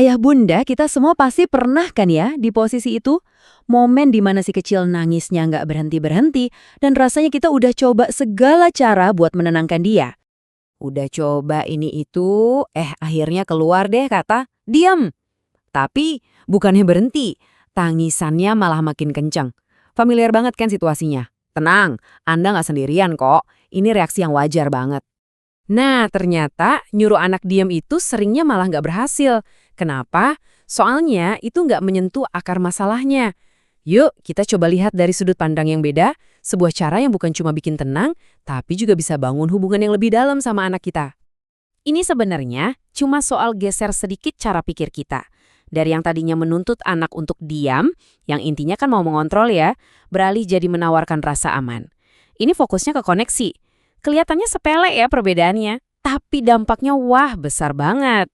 ayah bunda, kita semua pasti pernah kan ya di posisi itu? Momen di mana si kecil nangisnya nggak berhenti-berhenti dan rasanya kita udah coba segala cara buat menenangkan dia. Udah coba ini itu, akhirnya keluar deh kata, "Diam!" Tapi bukannya berhenti, tangisannya malah makin kenceng. Familiar banget kan situasinya? Tenang, Anda nggak sendirian kok. Ini reaksi yang wajar banget. Nah, ternyata nyuruh anak diam itu seringnya malah nggak berhasil. Kenapa? Soalnya itu nggak menyentuh akar masalahnya. Yuk, kita coba lihat dari sudut pandang yang beda, sebuah cara yang bukan cuma bikin tenang, tapi juga bisa bangun hubungan yang lebih dalam sama anak kita. Ini sebenarnya cuma soal geser sedikit cara pikir kita. Dari yang tadinya menuntut anak untuk diam, yang intinya kan mau mengontrol ya, beralih jadi menawarkan rasa aman. Ini fokusnya ke koneksi. Kelihatannya sepele ya perbedaannya, tapi dampaknya wah besar banget.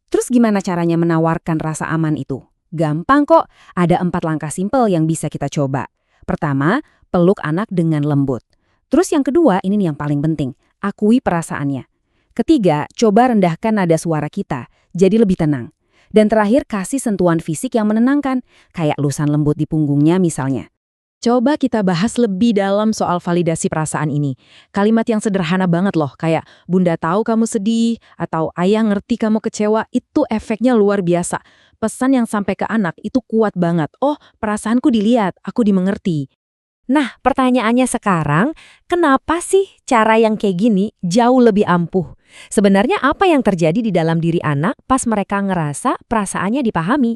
Terus gimana caranya menawarkan rasa aman itu? Gampang kok, ada 4 langkah simpel yang bisa kita coba. Pertama, peluk anak dengan lembut. Terus yang kedua, ini nih yang paling penting, akui perasaannya. Ketiga, coba rendahkan nada suara kita, jadi lebih tenang. Dan terakhir, kasih sentuhan fisik yang menenangkan, kayak lusan lembut di punggungnya misalnya. Coba kita bahas lebih dalam soal validasi perasaan ini. Kalimat yang sederhana banget loh, kayak "Bunda tahu kamu sedih" atau "Ayah ngerti kamu kecewa", itu efeknya luar biasa. Pesan yang sampai ke anak itu kuat banget. Oh, perasaanku dilihat, aku dimengerti. Nah, pertanyaannya sekarang, kenapa sih cara yang kayak gini jauh lebih ampuh? Sebenarnya apa yang terjadi di dalam diri anak pas mereka ngerasa perasaannya dipahami?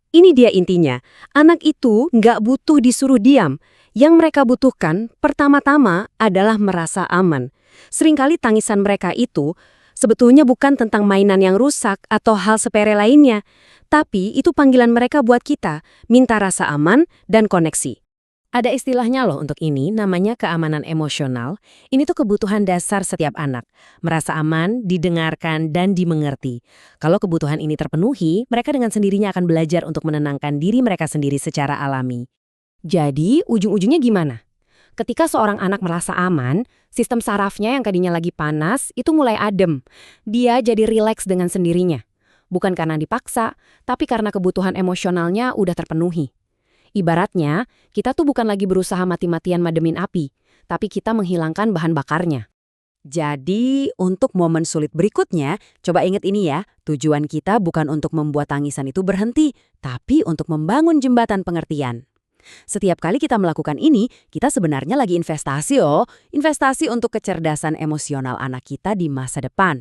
Ini dia intinya, anak itu nggak butuh disuruh diam. Yang mereka butuhkan pertama-tama adalah merasa aman. Seringkali tangisan mereka itu sebetulnya bukan tentang mainan yang rusak atau hal sepele lainnya. Tapi itu panggilan mereka buat kita, minta rasa aman dan koneksi. Ada istilahnya loh untuk ini, namanya keamanan emosional. Ini tuh kebutuhan dasar setiap anak. Merasa aman, didengarkan, dan dimengerti. Kalau kebutuhan ini terpenuhi, mereka dengan sendirinya akan belajar untuk menenangkan diri mereka sendiri secara alami. Jadi, ujung-ujungnya gimana? Ketika seorang anak merasa aman, sistem sarafnya yang tadinya lagi panas itu mulai adem. Dia jadi rileks dengan sendirinya. Bukan karena dipaksa, tapi karena kebutuhan emosionalnya udah terpenuhi. Ibaratnya, kita tuh bukan lagi berusaha mati-matian mademin api, tapi kita menghilangkan bahan bakarnya. Jadi, untuk momen sulit berikutnya, coba ingat ini ya, tujuan kita bukan untuk membuat tangisan itu berhenti, tapi untuk membangun jembatan pengertian. Setiap kali kita melakukan ini, kita sebenarnya lagi investasi investasi untuk kecerdasan emosional anak kita di masa depan.